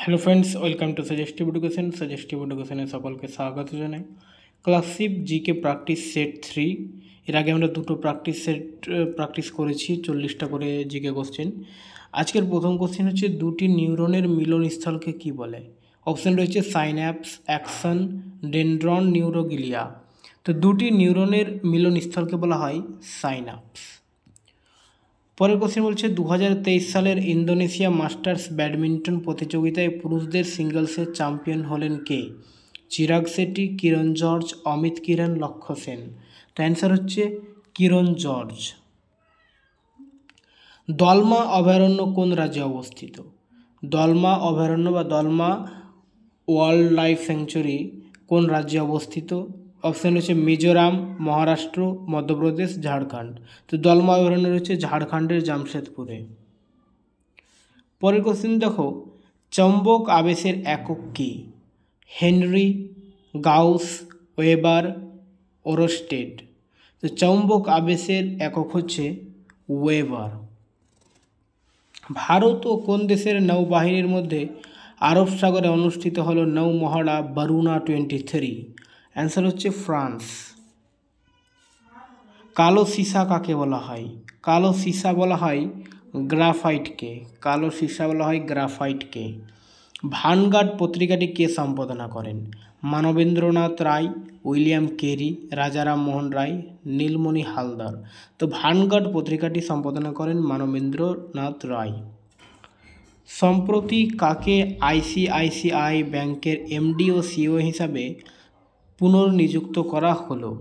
Hello friends, welcome to suggestive education. সাজেস্টিভ এডুকেশনে সকলকে স্বাগত জানাই। Class 6 GK practice set 3। এর আগে আমরা দুটো প্র্যাকটিস করেছি, 40টা করে জিকে কোশ্চেন। আজকের প্রথম কোশ্চেন হচ্ছে, দুটি নিউরনের মিলনস্থলকে কি বলে? অপশান রয়েছে সাইন্যাপস, অ্যাকসন, ডেনড্রন, নিউরোগ্লিয়া। তো দুটি নিউরনের মিলনস্থলকে বলা হয় সাইন্যাপস। পরের কোশ্চেন বলছে, 2023 সালের ইন্দোনেশিয়া মাস্টার্স ব্যাডমিন্টন প্রতিযোগিতায় পুরুষদের সিঙ্গলসের চ্যাম্পিয়ন হলেন কে? চিরাগ শেট্টি, কিরণ জর্জ, অমিত কিরণ, লক্ষ্য সেন। তো অ্যান্সার হচ্ছে কিরণ জর্জ। দলমা অভয়ারণ্য কোন রাজ্যে অবস্থিত? দলমা অভয়ারণ্য বা দলমা ওয়াইল্ড লাইফ স্যাংচুরি কোন রাজ্যে অবস্থিত? অপশান রয়েছে মিজোরাম, মহারাষ্ট্র, মধ্যপ্রদেশ, ঝাড়খণ্ড। তো দলমা অভয়ারণ্য রয়েছে ঝাড়খণ্ডের জামশেদপুরে। পরের কোশ্চেন দেখো, চৌম্বক আবেশের একক কি? Henry, gauss, weber, oersted. তো চৌম্বক আবেশের একক হচ্ছে ওয়েবার। ভারত ও কোন দেশের নৌবাহিনীর মধ্যে আরব সাগরে অনুষ্ঠিত হলো নৌ মহড়া বরুণা 23? অ্যান্সার হচ্ছে ফ্রান্স। কালো সীসা কাকে বলা হয়? কালো সীসা বলা হয় গ্রাফাইটকে। কালো সীসা বলা হয় গ্রাফাইটকে। ভানগার্ড পত্রিকাটি কে সম্পাদনা করেন? মানবেন্দ্রনাথ রায়, উইলিয়াম কেরি, রাজারাম মোহন রায়, নীলমণি হালদার। তো ভানগার্ড পত্রিকাটি সম্পাদনা করেন মানবেন্দ্রনাথ রায়। সম্প্রতি কাকে আইসিআইসিআই ব্যাংকের এমডি ও সিইও হিসাবে পুনর্নিযুক্ত করা হলো?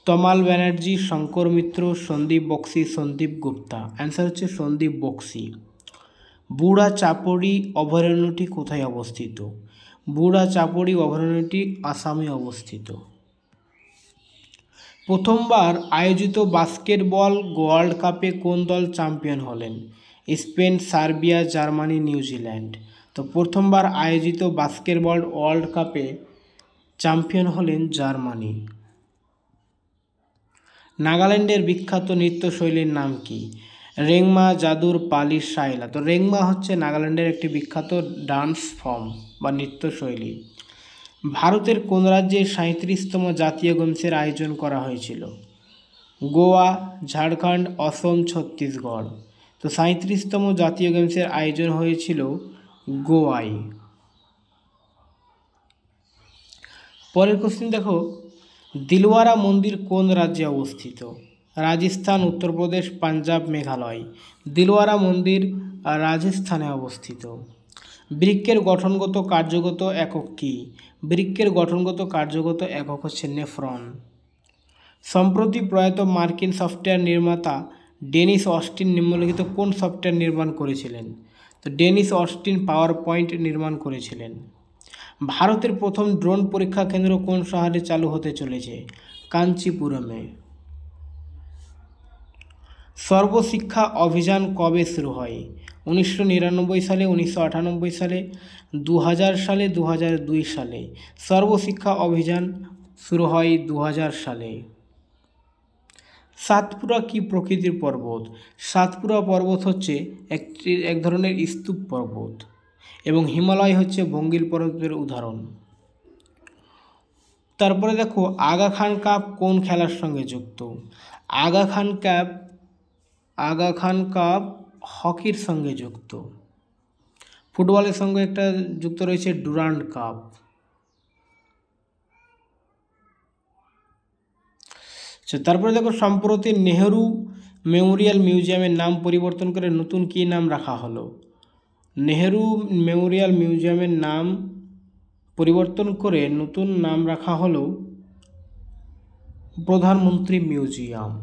তমাল ব্যানার্জি, শঙ্কর মিত্র, সন্দীপ বক্সি, সন্দীপ গুপ্তা। অ্যান্সার হচ্ছে সন্দীপ বক্সি। বুড়া চাপড়ি অভয়ারণ্যটি কোথায় অবস্থিত? বুড়া চাপড়ি অভয়ারণ্যটি আসামে অবস্থিত। প্রথমবার আয়োজিত বাস্কেটবল ওয়ার্ল্ড কাপে কোন দল চ্যাম্পিয়ন হলেন? Spain, Serbia, Germany, New Zealand. তো প্রথমবার আয়োজিত বাস্কেটবল ওয়ার্ল্ড কাপে চ্যাম্পিয়ন হলেন জার্মানি। নাগাল্যান্ডের বিখ্যাত নৃত্যশৈলীর নাম কি? রেংমা, জাদুর, পালি, সাইলা। তো রেংমা হচ্ছে নাগাল্যান্ডের একটি বিখ্যাত ডান্স ফর্ম বা নৃত্যশৈলী। ভারতের কোন রাজ্যে 37তম জাতীয় গেমসের আয়োজন করা হয়েছিল? গোয়া, ঝাড়খণ্ড, অসম, ছত্তিশগড়। তো 37তম জাতীয় গেমসের আয়োজন হয়েছিল গোয়ায়। পরের কোশ্চেন দেখো, দিলওয়ারা মন্দির কোন রাজ্যে অবস্থিত? রাজস্থান, উত্তরপ্রদেশ, পাঞ্জাব, মেঘালয়। দিলওয়ারা মন্দির রাজস্থানে অবস্থিত। বৃক্কের গঠনগত কার্যগত একক কি? বৃক্কের গঠনগত কার্যগত একক হচ্ছে নেফ্রন। সম্প্রতি প্রয়াত মার্কিন সফটওয়্যার নির্মাতা ডেনিস অস্টিন নিম্নলিখিত কোন সফটওয়্যার নির্মাণ করেছিলেন? তো ডেনিস অস্টিন পাওয়ার পয়েন্ট নির্মাণ করেছিলেন। ভারতের প্রথম ড্রোন পরীক্ষা কেন্দ্র কোন শহরে চালু হতে চলেছে? কাঞ্চিপুরমে। সর্বশিক্ষা অভিযান কবে শুরু হয়? 1999 সালে, 1998 সালে, 2000 সালে, 2002 সালে। সর্বশিক্ষা অভিযান শুরু হয় 2000 সালে। সাতপুরা কি প্রকৃতির পর্বত? সাতপুরা পর্বত হচ্ছে এক ধরনের স্তূপ পর্বত এবং হিমালয় হচ্ছে ভঙ্গিল পর্বতের উদাহরণ। তারপরে দেখো, আগা খান কাপ কোন খেলার সঙ্গে যুক্ত? আগা খান কাপ হকির সঙ্গে যুক্ত। ফুটবলের সঙ্গে একটা যুক্ত রয়েছে ডুরান্ড কাপ। তারপরে দেখো, সম্প্রতি নেহেরু মেমোরিয়াল মিউজিয়ামের নাম পরিবর্তন করে নতুন কী নাম রাখা হলো? নেহেরু মেমোরিয়াল মিউজিয়ামের নাম পরিবর্তন করে নতুন নাম রাখা হলো প্রধানমন্ত্রী মিউজিয়াম।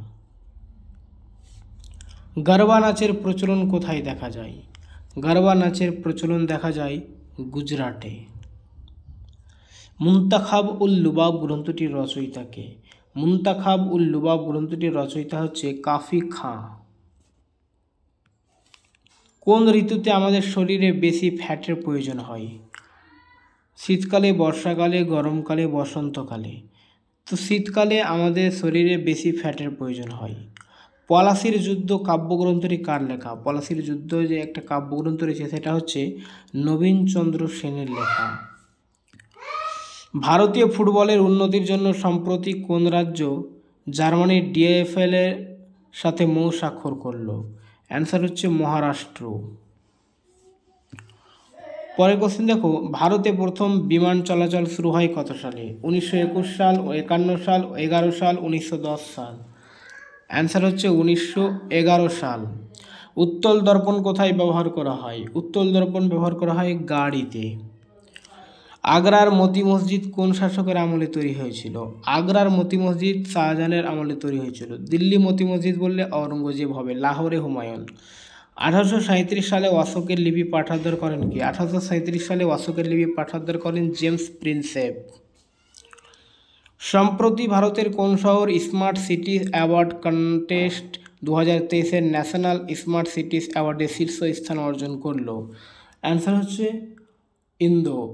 গরবা নাচের প্রচলন কোথায় দেখা যায়? গরবা নাচের প্রচলন দেখা যায় গুজরাটে। মুন্তাখাব উল লুবাব গ্রন্থটির রচয়িতা কে? মুন্তাখাব উল লুবাব গ্রন্থটির রচয়িতা হচ্ছে কাফি খাঁ। কোন ঋতুতে আমাদের শরীরে বেশি ফ্যাটের প্রয়োজন হয়? শীতকালে, বর্ষাকালে, গরমকালে, বসন্তকালে। তো শীতকালে আমাদের শরীরে বেশি ফ্যাটের প্রয়োজন হয়। পলাশির যুদ্ধ কাব্যগ্রন্থটি কার লেখা? পলাশির যুদ্ধ যে একটা কাব্যগ্রন্থ রয়েছে সেটা হচ্ছে নবীনচন্দ্র সেনের লেখা। ভারতীয় ফুটবলের উন্নতির জন্য সম্প্রতি কোন রাজ্য জার্মানির ডিএফএল এর সাথে মৌ স্বাক্ষর করল? অ্যান্সার হচ্ছে মহারাষ্ট্র। পরের কোশ্চেন দেখো, ভারতে প্রথম বিমান চলাচল শুরু হয় কত সালে? 1921 সাল, 51 সাল, 11 সাল, 1910 সাল। অ্যান্সার হচ্ছে 1911 সাল। উত্তল দর্পণ কোথায় ব্যবহার করা হয়? উত্তল দর্পণ ব্যবহার করা হয় গাড়িতে। আগ্রার মতি মসজিদ কোন শাসকের আমলে তৈরি হয়েছিল? আগ্রার মতি মসজিদ শাহজাহানের আমলে তৈরি হয়েছিল। দিল্লি মতি মসজিদ বললে অরঙ্গজেব হবে। লাহোরে হুমায়ুন। 1837 সালে অশোকের লিপি পাঠাদ্ধার করেন কে? 1837 সালে অশোকের লিপি পাঠাদ্ধার করেন জেমস প্রিন্সেপ। সম্প্রতি ভারতের কোন শহর স্মার্ট সিটিজ অ্যাওয়ার্ড কন্টেস্ট 2023-এর ন্যাশনাল স্মার্ট সিটিজ অ্যাওয়ার্ডে শীর্ষ স্থান অর্জন করল? অ্যান্সার হচ্ছে ইন্দোর।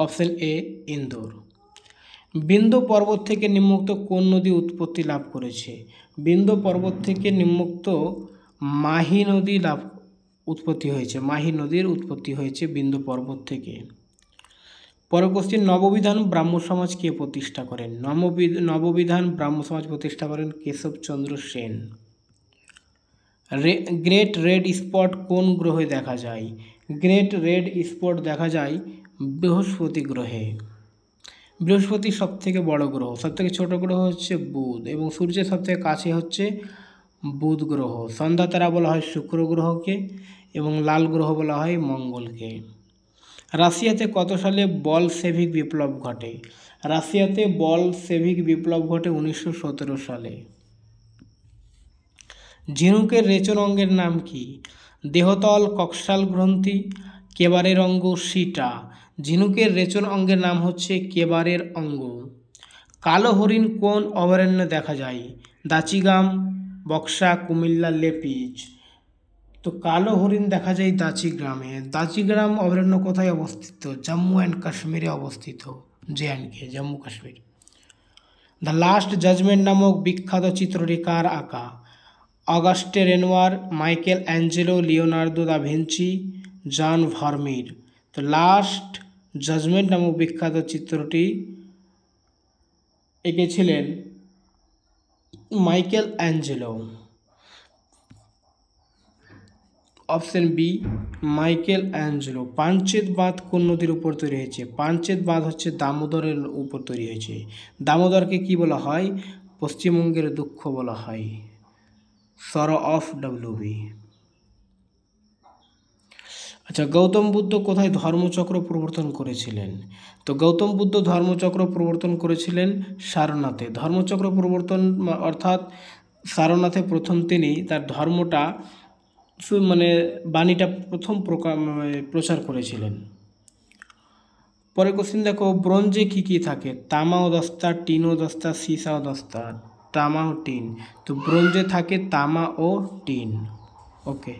Option A Indore. বিন্ধ্য পর্বত থেকে নিম্নোক্ত কোন নদী উৎপত্তি লাভ করেছে? বিন্ধ্য পর্বত থেকে নিম্নোক্ত মাহি নদী উৎপত্তি হয়েছে। মাহি নদীর উৎপত্তি হয়েছে বিন্ধ্য পর্বত থেকে। পরের কোশ্চেন, নববিধান ব্রাহ্ম সমাজ কে প্রতিষ্ঠা করেন? নববিধান ব্রাহ্ম সমাজ প্রতিষ্ঠা করেন Keshab Chandra Sen. Great red spot কোন গ্রহে দেখা যায়? গ্রেট রেড স্পট দেখা যায় বৃহস্পতি গ্রহে। বৃহস্পতি সবথেকে বড় গ্রহ, সবথেকে ছোট গ্রহ হচ্ছে বুধ, এবং সূর্যের সবথেকে কাছে হচ্ছে বুধ গ্রহ। সন্ধ্যা তারা বলা হয় শুক্র গ্রহকে, এবং লাল গ্রহ বলা হয় মঙ্গলকে। রাশিয়াতে কত সালে বলশেভিক বিপ্লব ঘটে? রাশিয়াতে বলশেভিক বিপ্লব ঘটে 1917 সালে। ঝিনুকের রেচন অঙ্গের নাম কি? দেহতল, কক্সাল গ্রন্থি, কেবারের অঙ্গ, সিটা। ঝিনুকের রেচন অঙ্গের নাম হচ্ছে কেবারের অঙ্গ। কালো হরিণ কোন অভয়ারণ্যে দেখা যায়? দাচিগাম, বক্সা, কুমিল্লা, লেপিজ। তো কালো হরিণ দেখা যায় দাচিগ্রামে। দাচিগ্রাম অভয়ারণ্য কোথায় অবস্থিত? জম্মু অ্যান্ড কাশ্মীরে অবস্থিত। JNK, Jammu Kashmir. The last judgment নামক বিখ্যাত চিত্রটি কার আঁকা? Auguste Renoir, Michelangelo, Leonardo da Vinci, John Vermeer. তো লাস্ট জাজমেন্ট নামক বিখ্যাত চিত্রটি এঁকেছিলেন Michelangelo. Option B Michelangelo. Panchet বাঁধ কোন নদীর উপর তৈরি হয়েছে? পাঞ্চেত বাঁধ হচ্ছে দামোদরের উপর তৈরি হয়েছে। দামোদরকে কি বলা হয়? পশ্চিমবঙ্গের দুঃখ বলা হয়। Sorrow of WB। আচ্ছা, গৌতম বুদ্ধ কোথায় ধর্মচক্র প্রবর্তন করেছিলেন? তো গৌতম বুদ্ধ ধর্মচক্র প্রবর্তন করেছিলেন সারনাথে। ধর্মচক্র প্রবর্তন অর্থাৎ সারনাথে প্রথম তিনি তার ধর্মটা বাণীটা প্রথম প্রচার করেছিলেন। পরে কোশ্চেন দেখো, ব্রোঞ্জে কি কি থাকে? তামা ও দস্তা, টিন ও দস্তা, সীসা ও দস্তা। তামা ও টিন। তো ব্রোঞ্জে থাকে তামা ও টিন। ওকে।